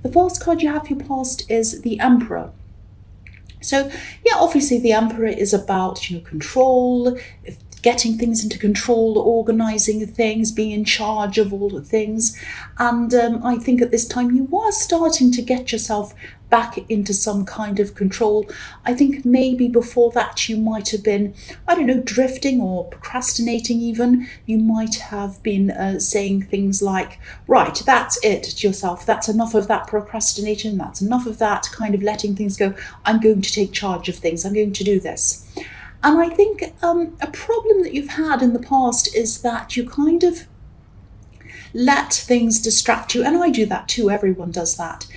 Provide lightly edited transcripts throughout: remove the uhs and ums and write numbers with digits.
The fourth card you have for your past is the Emperor. So yeah, obviously the Emperor is about, control, getting things into control, organising things, being in charge of all the things. And I think at this time you are starting to get yourself back into some kind of control. I think maybe before that you might have been, drifting or procrastinating even. You might have been saying things like, right, that's it to yourself. That's enough of that procrastination. That's enough of that kind of letting things go. I'm going to take charge of things. I'm going to do this. And I think a problem that you've had in the past is that you kind of let things distract you. And I do that too. Everyone does that.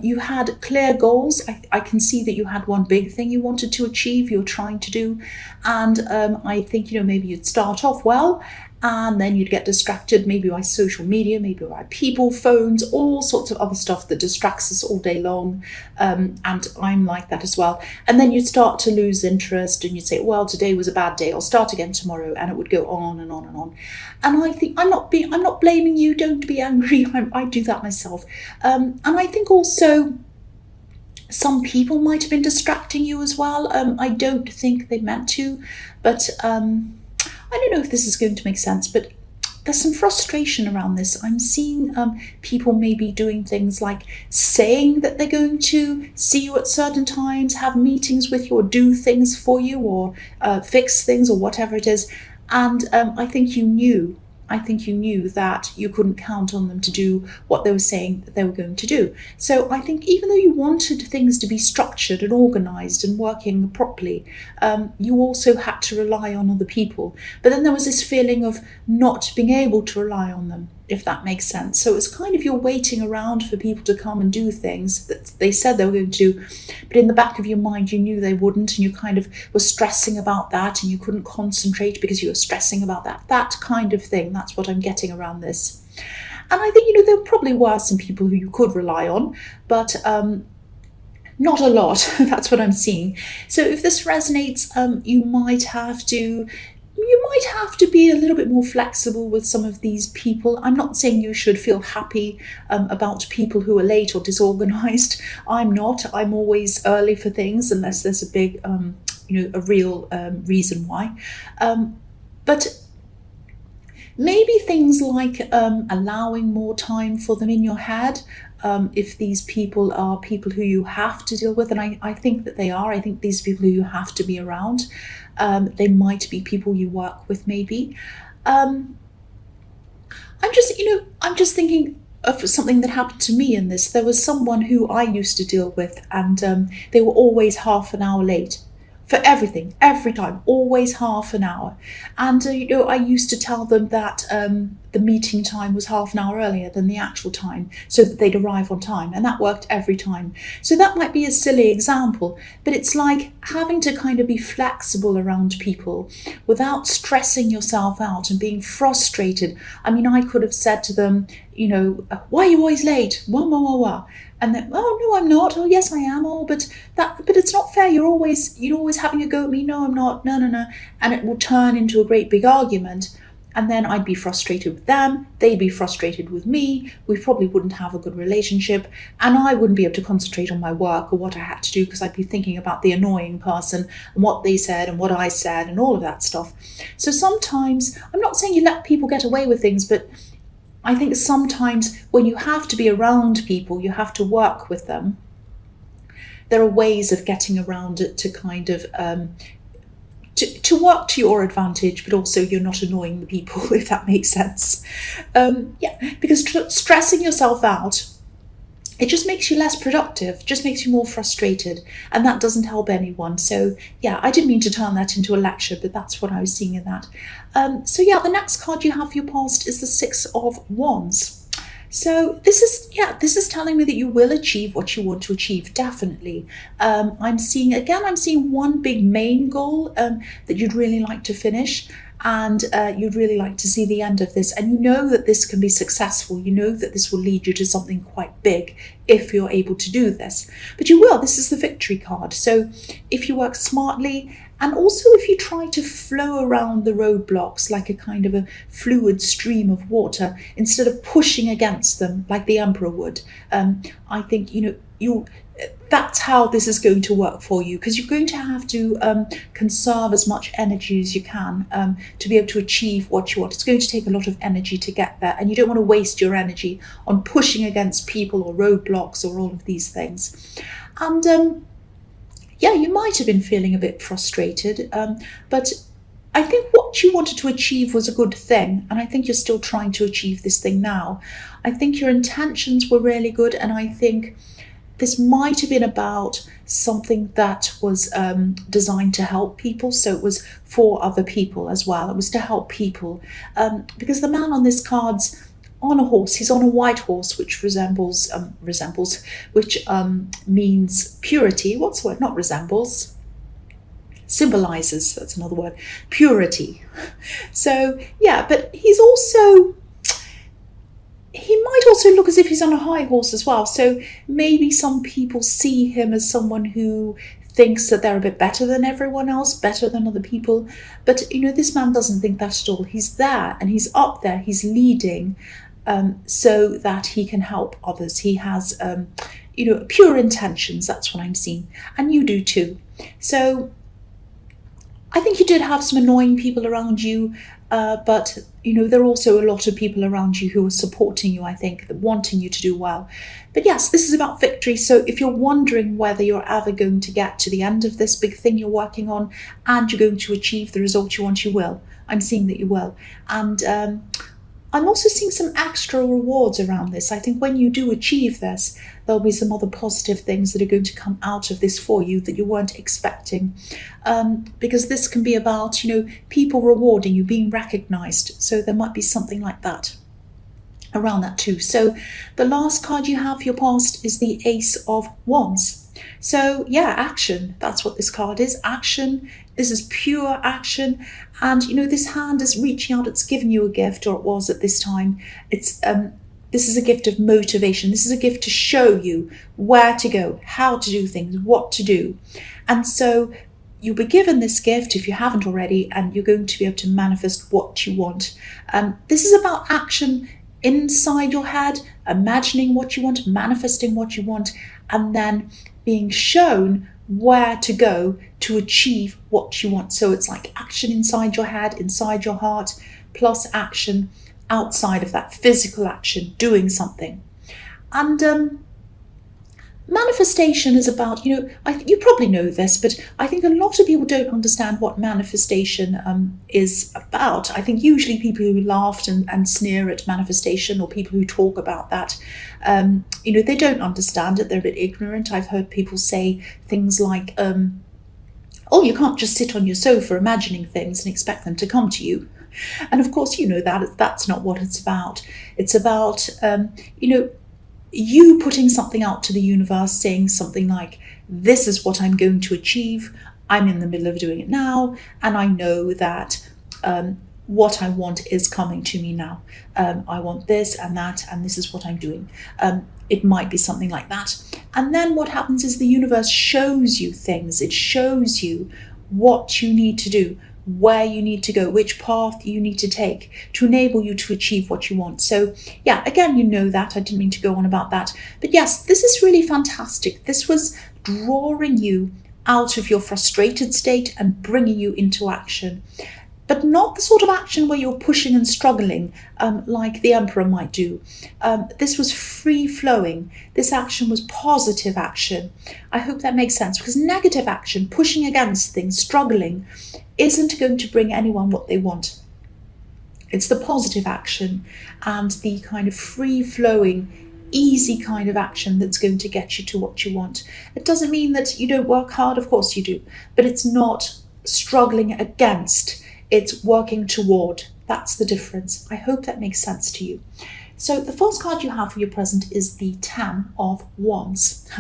You had clear goals. I can see that you had one big thing you wanted to achieve, you're trying to do. And I think, maybe you'd start off well, and then you'd get distracted maybe by social media, maybe by people, phones, all sorts of other stuff that distracts us all day long. And I'm like that as well. And then you'd start to lose interest and you'd say, well, today was a bad day, I'll start again tomorrow. And it would go on and on and on. And I think I'm not blaming you, don't be angry. I do that myself. And I think also some people might have been distracting you as well. I don't think they meant to, but I don't know if this is going to make sense, but there's some frustration around this. I'm seeing people maybe doing things like saying that they're going to see you at certain times, have meetings with you, or do things for you, or fix things, or whatever it is. And I think you knew that you couldn't count on them to do what they were saying that they were going to do. So I think even though you wanted things to be structured and organised and working properly, you also had to rely on other people. But then there was this feeling of not being able to rely on them, if that makes sense. So it's kind of you're waiting around for people to come and do things that they said they were going to do, but in the back of your mind you knew they wouldn't, and you kind of were stressing about that, and you couldn't concentrate because you were stressing about that kind of thing. That's what I'm getting around this. And I think, there probably were some people who you could rely on, but not a lot. That's what I'm seeing. So if this resonates, you might have to be a little bit more flexible with some of these people. I'm not saying you should feel happy about people who are late or disorganized. I'm not. I'm always early for things unless there's a big, a real reason why. But maybe things like allowing more time for them in your head. If these people are people who you have to deal with, and I think that they are. I think these people who you have to be around. They might be people you work with, maybe. I'm just thinking of something that happened to me in this. There was someone who I used to deal with, and they were always half an hour late for everything, every time, always half an hour. And, I used to tell them that the meeting time was half an hour earlier than the actual time so that they'd arrive on time. And that worked every time. So that might be a silly example, but it's like having to kind of be flexible around people without stressing yourself out and being frustrated. I mean, I could have said to them, why are you always late? Wah, wah, wah, wah. And then, oh, no, I'm not. Oh, yes, I am. Oh, but it's not fair. You're always having a go at me. No, I'm not. No. And it will turn into a great big argument. And then I'd be frustrated with them. They'd be frustrated with me. We probably wouldn't have a good relationship. And I wouldn't be able to concentrate on my work or what I had to do because I'd be thinking about the annoying person and what they said and what I said and all of that stuff. So sometimes, I'm not saying you let people get away with things, but I think sometimes when you have to be around people, you have to work with them. There are ways of getting around it to kind of to work to your advantage, but also you're not annoying the people, if that makes sense. Because stressing yourself out, it just makes you less productive, just makes you more frustrated, and that doesn't help anyone. So I didn't mean to turn that into a lecture, but that's what I was seeing in that. The next card you have for your past is the Six of Wands. So this is telling me that you will achieve what you want to achieve, definitely. I'm seeing one big main goal that you'd really like to finish, and you'd really like to see the end of this, and you know that this can be successful. You know that this will lead you to something quite big if you're able to do this. But you will. This is the victory card. So if you work smartly And also, if you try to flow around the roadblocks like a kind of a fluid stream of water, instead of pushing against them like the Emperor would, I think, that's how this is going to work for you, because you're going to have to conserve as much energy as you can to be able to achieve what you want. It's going to take a lot of energy to get there, and you don't want to waste your energy on pushing against people or roadblocks or all of these things. And yeah, you might have been feeling a bit frustrated, but I think what you wanted to achieve was a good thing, and I think you're still trying to achieve this thing now. I think your intentions were really good, and I think this might have been about something that was designed to help people, so it was for other people as well. It was to help people, because the man on this card's on a horse. He's on a white horse, which which means purity. What's the word? Not resembles. Symbolizes. That's another word. Purity. So yeah, but he might also look as if he's on a high horse as well. So maybe some people see him as someone who thinks that they're a bit better than everyone else, better than other people. But this man doesn't think that at all. He's there and he's up there. He's leading. So that he can help others. He has, pure intentions. That's what I'm seeing. And you do too. So I think you did have some annoying people around you, but, there are also a lot of people around you who are supporting you, I think, wanting you to do well. But yes, this is about victory. So if you're wondering whether you're ever going to get to the end of this big thing you're working on and you're going to achieve the result you want, you will. I'm seeing that you will. And I'm also seeing some extra rewards around this. I think when you do achieve this, there'll be some other positive things that are going to come out of this for you that you weren't expecting. Because this can be about, people rewarding you, being recognized. So there might be something like that around that too. So the last card you have for your past is the Ace of Wands. So yeah, action. That's what this card is. Action. This is pure action. And, this hand is reaching out. It's giving you a gift, or it was at this time. This is a gift of motivation. This is a gift to show you where to go, how to do things, what to do. And so you'll be given this gift if you haven't already, and you're going to be able to manifest what you want. This is about action inside your head, imagining what you want, manifesting what you want, and then being shown where to go to achieve what you want. So it's like action inside your head, inside your heart, plus action outside of that, physical action, doing something. And manifestation is about, you probably know this, but I think a lot of people don't understand what manifestation is about. I think usually people who laugh and sneer at manifestation, or people who talk about that, they don't understand it. They're a bit ignorant. I've heard people say things like, oh, you can't just sit on your sofa imagining things and expect them to come to you. And of course, that's not what it's about. It's about, you putting something out to the universe, saying something like, this is what I'm going to achieve. I'm in the middle of doing it now. And I know that what I want is coming to me now. I want this and that, and this is what I'm doing. It might be something like that. And then what happens is the universe shows you things. It shows you what you need to do, where you need to go, which path you need to take to enable you to achieve what you want. So yeah, again, that. I didn't mean to go on about that. But yes, this is really fantastic. This was drawing you out of your frustrated state and bringing you into action. But not the sort of action where you're pushing and struggling like the Emperor might do. This was free-flowing. This action was positive action. I hope that makes sense, because negative action, pushing against things, struggling, isn't going to bring anyone what they want. It's the positive action and the kind of free-flowing, easy kind of action that's going to get you to what you want. It doesn't mean that you don't work hard, of course you do, but it's not struggling against. It's working toward. That's the difference. I hope that makes sense to you. So the first card you have for your present is the Ten of Wands.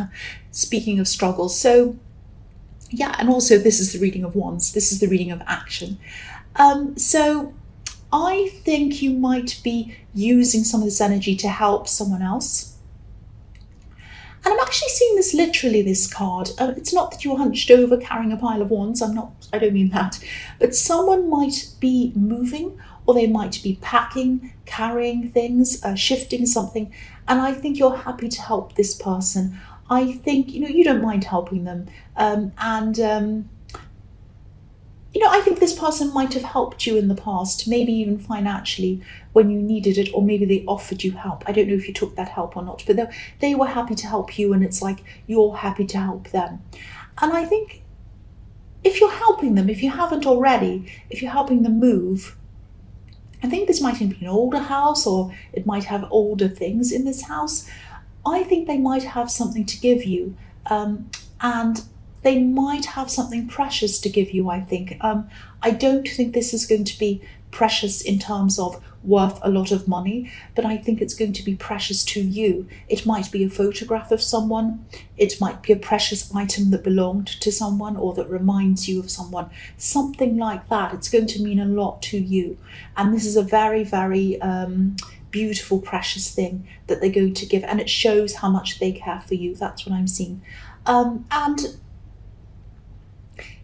Speaking of struggles. So yeah, and also this is the reading of Wands. This is the reading of action. So I think you might be using some of this energy to help someone else. And I'm actually seeing this literally, this card. It's not that you're hunched over carrying a pile of wands. I don't mean that. But someone might be moving, or they might be packing, carrying things, shifting something. And I think you're happy to help this person. I think, you don't mind helping them. I think this person might have helped you in the past, maybe even financially when you needed it, or maybe they offered you help. I don't know if you took that help or not, but they were happy to help you, and it's like you're happy to help them. And I think if you're helping them, if you haven't already, if you're helping them move, I think this might be an older house, or it might have older things in this house. I think they might have something to give you, and they might have something precious to give you, I think. I don't think this is going to be precious in terms of worth a lot of money, but I think it's going to be precious to you. It might be a photograph of someone. It might be a precious item that belonged to someone, or that reminds you of someone. Something like that. It's going to mean a lot to you. And this is a very, very beautiful, precious thing that they're going to give. And it shows how much they care for you. That's what I'm seeing. And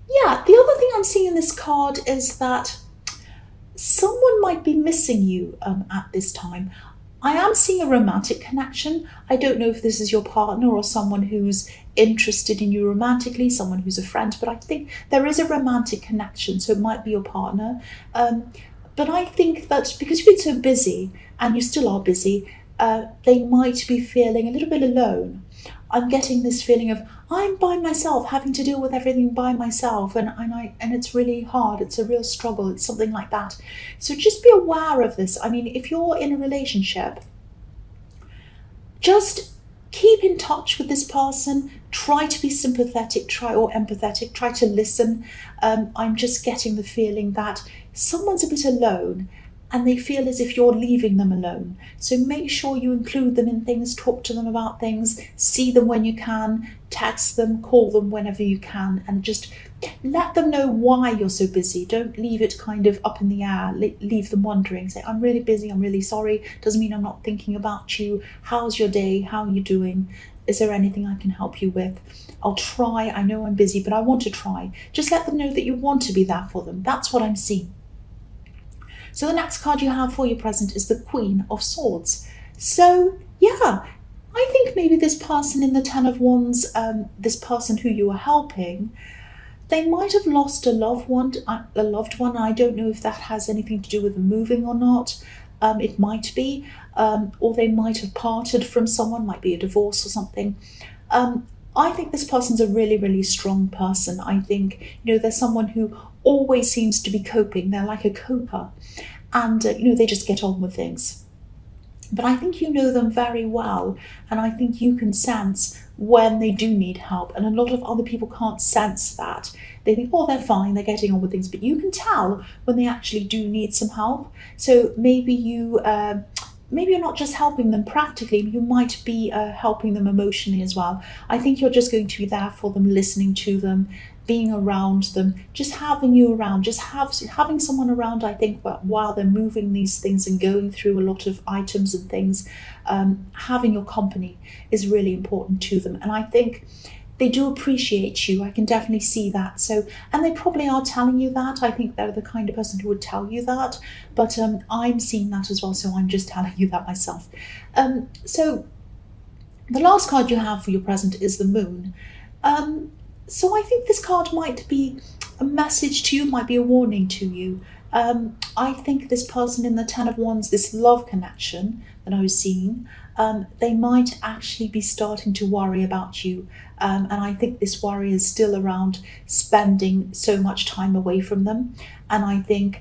yeah, the other thing I'm seeing in this card is that someone might be missing you at this time. I am seeing a romantic connection. I don't know if this is your partner or someone who's interested in you romantically, someone who's a friend, but I think there is a romantic connection, so it might be your partner. But I think that because you've been so busy, and you still are busy, they might be feeling a little bit alone. I'm getting this feeling of, I'm by myself, having to deal with everything by myself, and it's really hard. It's a real struggle. It's something like that. So just be aware of this. I mean, if you're in a relationship, just keep in touch with this person. Try to be sympathetic, or empathetic. Try to listen. I'm just getting the feeling that someone's a bit alone, and they feel as if you're leaving them alone. So make sure you include them in things, talk to them about things, see them when you can, text them, call them whenever you can, and just let them know why you're so busy. Don't leave it kind of up in the air. Leave them wondering. Say, I'm really busy, I'm really sorry. Doesn't mean I'm not thinking about you. How's your day? How are you doing? Is there anything I can help you with? I'll try. I know I'm busy, but I want to try. Just let them know that you want to be there for them. That's what I'm seeing. So the next card you have for your present is the Queen of Swords. So yeah, I think maybe this person in the Ten of Wands, this person who you are helping, they might have lost a loved one. I don't know if that has anything to do with them moving or not. It might be, or they might have parted from someone, might be a divorce or something. I think this person's a really, really strong person. I think, there's someone who always seems to be coping. They're like a coper, and they just get on with things. But I think you know them very well, and I think you can sense when they do need help, and a lot of other people can't sense that. They think, oh, they're fine, they're getting on with things, but you can tell when they actually do need some help. So maybe you're not just helping them practically, you might be helping them emotionally as well. I think you're just going to be there for them, listening to them, being around them, just having you around, just having someone around. I think while they're moving these things and going through a lot of items and things, having your company is really important to them. And I think they do appreciate you. I can definitely see that. So, and they probably are telling you that. I think they're the kind of person who would tell you that. But I'm seeing that as well. So I'm just telling you that myself. So the last card you have for your present is the Moon. So I think this card might be a message to you, might be a warning to you. I think this person in the Ten of Wands, this love connection that I was seeing, they might actually be starting to worry about you. And I think this worry is still around spending so much time away from them. And I think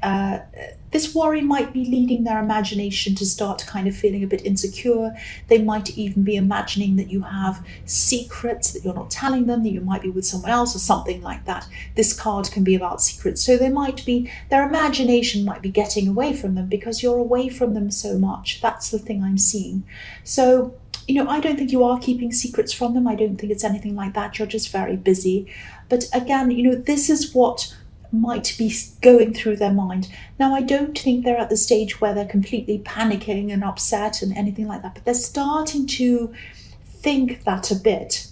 this worry might be leading their imagination to start kind of feeling a bit insecure. They might even be imagining that you have secrets that you're not telling them, that you might be with someone else or something like that. This card can be about secrets. So their imagination might be getting away from them because you're away from them so much. That's the thing I'm seeing. So, I don't think you are keeping secrets from them. I don't think it's anything like that. You're just very busy. But again, this is what might be going through their mind. Now, I don't think they're at the stage where they're completely panicking and upset and anything like that, but they're starting to think that a bit.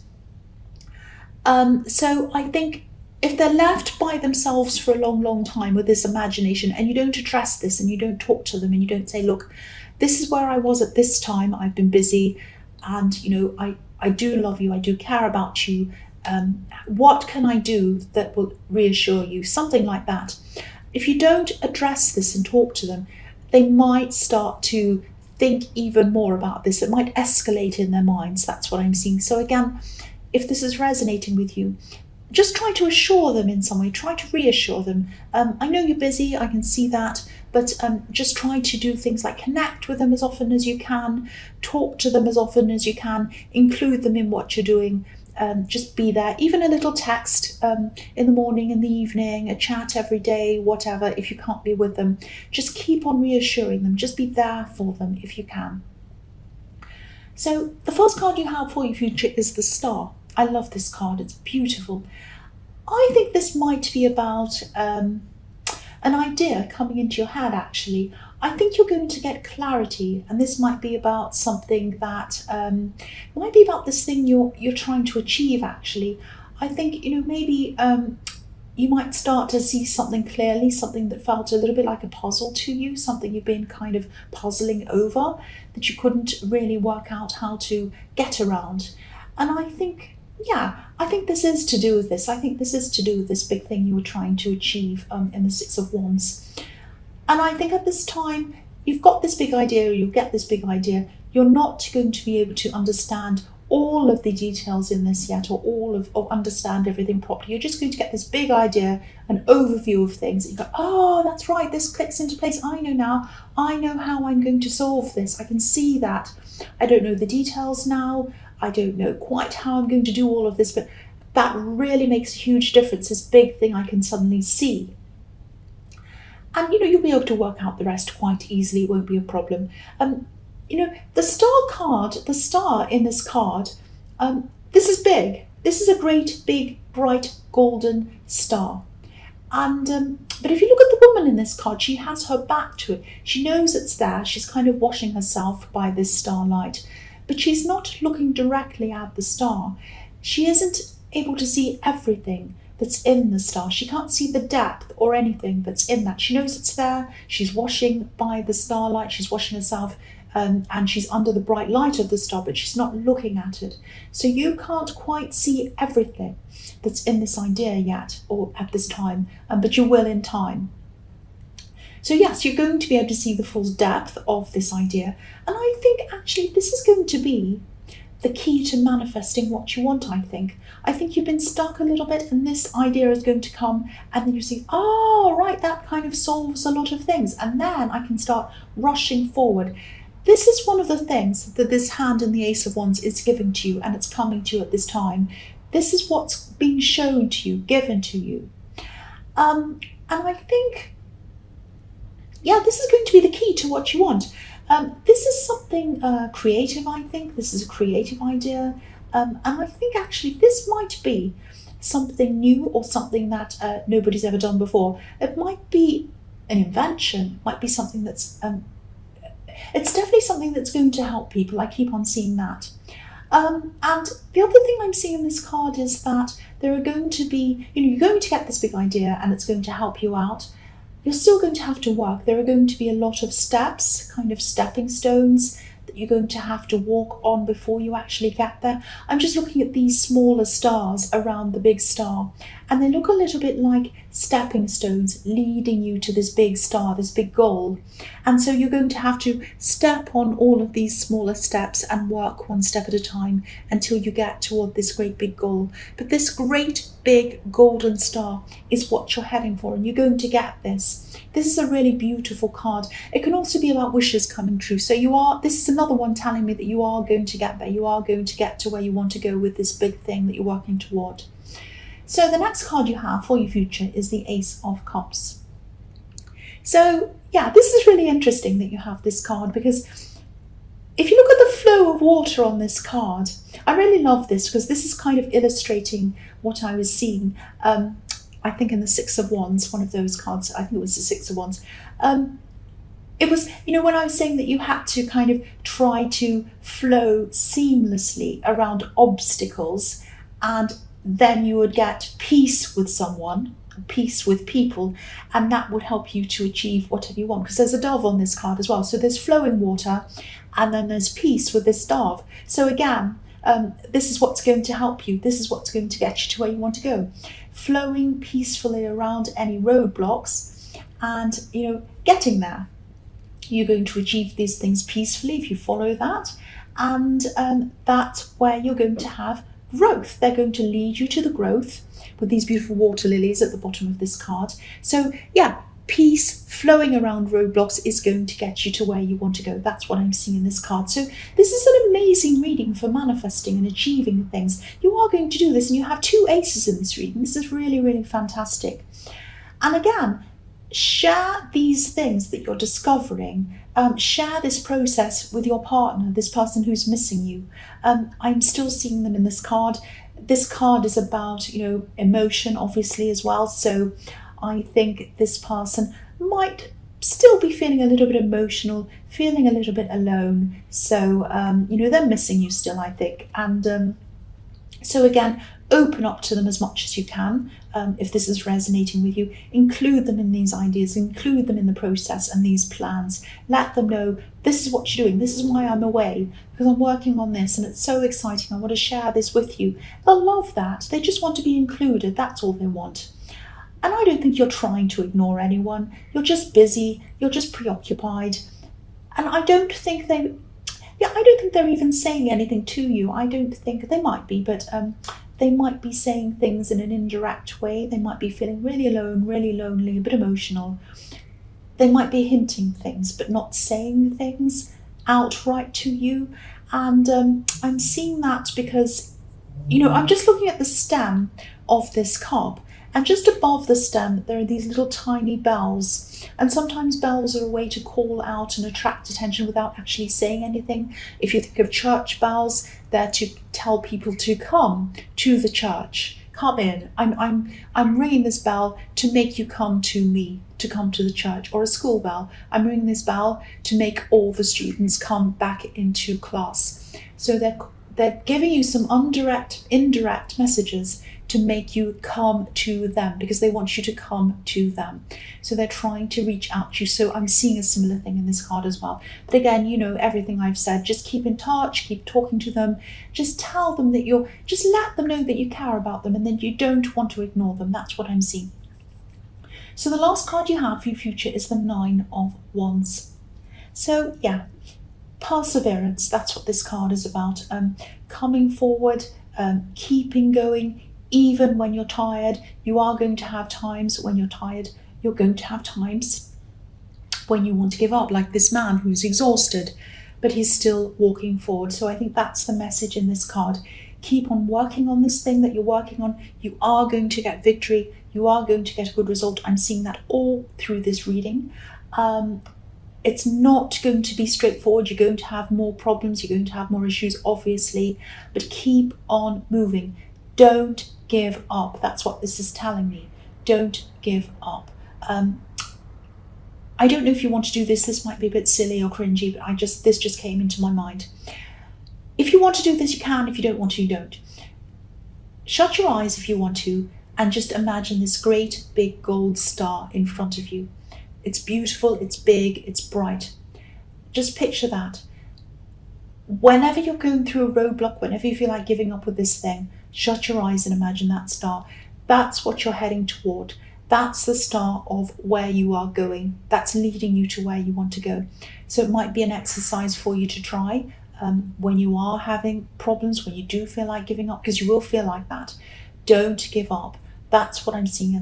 So I think if they're left by themselves for a long, long time with this imagination, and you don't address this and you don't talk to them and you don't say, look, this is where I was at this time, I've been busy, and I do love you, I do care about you, what can I do that will reassure you, something like that. If you don't address this and talk to them, they might start to think even more about this. It might escalate in their minds. That's what I'm seeing. So again, if this is resonating with you, just try to assure them in some way, try to reassure them. I know you're busy, I can see that, but just try to do things like connect with them as often as you can, talk to them as often as you can, include them in what you're doing, just be there, even a little text in the morning, in the evening, a chat every day, whatever. If you can't be with them, just keep on reassuring them, just be there for them if you can. So the first card you have for your future is the Star. I love this card, it's beautiful. I think this might be about an idea coming into your head, actually. I think you're going to get clarity, and this might be about something that might be about this thing you're trying to achieve, actually. I think, maybe you might start to see something clearly, something that felt a little bit like a puzzle to you, something you've been kind of puzzling over that you couldn't really work out how to get around. And I think this is to do with this. I think this is to do with this big thing you were trying to achieve in the Six of Wands. And I think at this time, you've got this big idea, you'll get this big idea. You're not going to be able to understand all of the details in this yet, or understand everything properly. You're just going to get this big idea, an overview of things. You go, oh, that's right, this clicks into place. I know now. I know how I'm going to solve this. I can see that. I don't know the details now. I don't know quite how I'm going to do all of this, but that really makes a huge difference, this big thing I can suddenly see. And, you'll be able to work out the rest quite easily. It won't be a problem. The Star card, the star in this card, this is big. This is a great, big, bright, golden star. And but if you look at the woman in this card, she has her back to it. She knows it's there. She's kind of washing herself by this starlight. But she's not looking directly at the star. She isn't able to see everything that's in the star. She can't see the depth or anything that's in that. She knows it's there. She's washing by the starlight. She's washing herself, and she's under the bright light of the star, but she's not looking at it. So you can't quite see everything that's in this idea yet, or at this time, but you will in time. So yes, you're going to be able to see the full depth of this idea. And I think actually this is going to be the key to manifesting what you want, I think. I think you've been stuck a little bit, and this idea is going to come, and then you see, oh, right, that kind of solves a lot of things. And then I can start rushing forward. This is one of the things that this hand in the Ace of Wands is giving to you, and it's coming to you at this time. This is what's being shown to you, given to you. And I think, this is going to be the key to what you want. This is something creative, I think. This is a creative idea. And I think actually this might be something new, or something that nobody's ever done before. It might be an invention, might be something that's, it's definitely something that's going to help people. I keep on seeing that. And the other thing I'm seeing in this card is that there are going to be, you're going to get this big idea and it's going to help you out. You're still going to have to work. There are going to be a lot of steps, kind of stepping stones that you're going to have to walk on before you actually get there. I'm just looking at these smaller stars around the big star, and they look a little bit like stepping stones leading you to this big star, this big goal. And so you're going to have to step on all of these smaller steps and work one step at a time until you get toward this great big goal. But this great big golden star is what you're heading for, and you're going to get this. This is a really beautiful card. It can also be about wishes coming true. So this is another one telling me that you are going to get there. You are going to get to where you want to go with this big thing that you're working toward. So the next card you have for your future is the Ace of Cups. So this is really interesting that you have this card, because if you look at the flow of water on this card, I really love this, because this is kind of illustrating what I was seeing. I think in the Six of Wands, one of those cards, I think it was the Six of Wands. If It was, when I was saying that you had to kind of try to flow seamlessly around obstacles, and then you would get peace with someone, peace with people, and that would help you to achieve whatever you want. Because there's a dove on this card as well. So there's flowing water, and then there's peace with this dove. So again, this is what's going to help you. This is what's going to get you to where you want to go. Flowing peacefully around any roadblocks and, getting there. You're going to achieve these things peacefully if you follow that. And that's where you're going to have growth. They're going to lead you to the growth with these beautiful water lilies at the bottom of this card. So yeah, peace flowing around roadblocks is going to get you to where you want to go. That's what I'm seeing in this card. So this is an amazing reading for manifesting and achieving things. You are going to do this, and you have 2 aces in this reading. This is really, really fantastic. And again, share these things that you're discovering. Share this process with your partner, this person who's missing you. I'm still seeing them in this card. This card is about, emotion, obviously, as well. So I think this person might still be feeling a little bit emotional, feeling a little bit alone. So, they're missing you still, I think. And so again, open up to them as much as you can. If this is resonating with you, include them in these ideas, include them in the process and these plans. Let them know, this is what you're doing, this is why I'm away, because I'm working on this and it's so exciting, I want to share this with you. They'll love that. They just want to be included. That's all they want. And I don't think you're trying to ignore anyone. You're just busy, you're just preoccupied. And I don't think they're even saying anything to you. I don't think, they might be, but they might be saying things in an indirect way. They might be feeling really alone, really lonely, a bit emotional. They might be hinting things, but not saying things outright to you. And I'm seeing that because, I'm just looking at the stem of this cup. And just above the stem, there are these little tiny bells. And sometimes bells are a way to call out and attract attention without actually saying anything. If you think of church bells, they're to tell people to come to the church. Come in. I'm ringing this bell to make you come to me, to come to the church. Or a school bell. I'm ringing this bell to make all the students come back into class. So they're giving you some indirect messages to make you come to them, because they want you to come to them. So they're trying to reach out to you. So I'm seeing a similar thing in this card as well. But again, everything I've said, just keep in touch, keep talking to them, just tell them that just let them know that you care about them and that you don't want to ignore them. That's what I'm seeing. So the last card you have for your future is the 9 of Wands. So yeah, perseverance, that's what this card is about. Coming forward, keeping going, even when you're tired. You are going to have times when you're tired. You're going to have times when you want to give up, like this man who's exhausted, but he's still walking forward. So I think that's the message in this card. Keep on working on this thing that you're working on. You are going to get victory. You are going to get a good result. I'm seeing that all through this reading. It's not going to be straightforward. You're going to have more problems. You're going to have more issues, obviously, but keep on moving. Don't give up. That's what this is telling me. Don't give up. I don't know if you want to do this. This might be a bit silly or cringy, but this just came into my mind. If you want to do this, you can. If you don't want to, you don't. Shut your eyes if you want to, and just imagine this great big gold star in front of you. It's beautiful, it's big, it's bright. Just picture that. Whenever you're going through a roadblock, whenever you feel like giving up with this thing, shut your eyes and imagine that star. That's what you're heading toward. That's the star of where you are going. That's leading you to where you want to go. So it might be an exercise for you to try when you are having problems, when you do feel like giving up, because you will feel like that. Don't give up. That's what I'm seeing in that